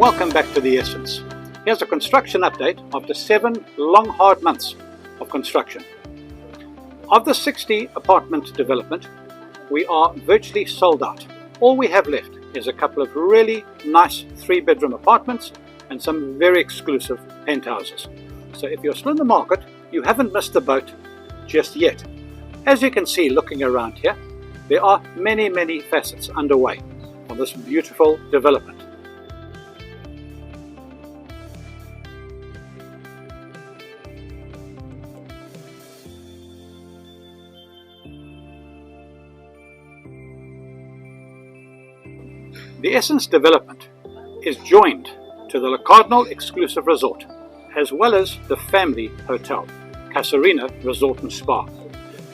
Welcome back to The Essence. Here's a construction update after 7 long hard months of construction. Of the 60 apartment development, we are virtually sold out. All we have left is a couple of really nice 3-bedroom apartments and some very exclusive penthouses. So if you're still in the market, you haven't missed the boat just yet. As you can see looking around here, there are many facets underway on this beautiful development. The Essence development is joined to the Cardinal Exclusive Resort, as well as the Family Hotel, Casarina Resort and Spa.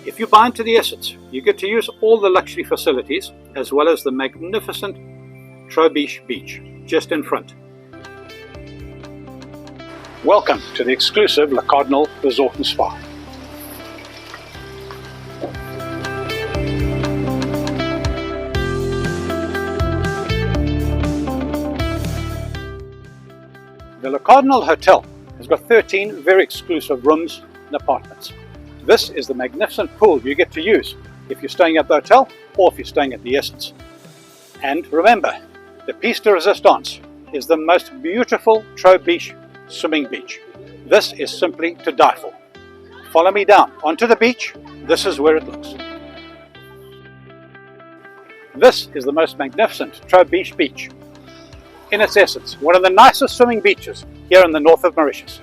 If you buy into the Essence, you get to use all the luxury facilities, as well as the magnificent Trou aux Biches beach, just in front. Welcome to the exclusive Le Cardinal Resort and Spa. The Le Cardinal Hotel has got 13 very exclusive rooms and apartments. This is the magnificent pool you get to use if you're staying at the hotel or if you're staying at the Essence. And remember, the piece de resistance is the most beautiful Trou aux Biches swimming beach. This is simply to die for. Follow me down onto the beach. This is where it looks. This is the most magnificent Trou aux Biches beach. In its essence, one of the nicest swimming beaches here in the north of Mauritius.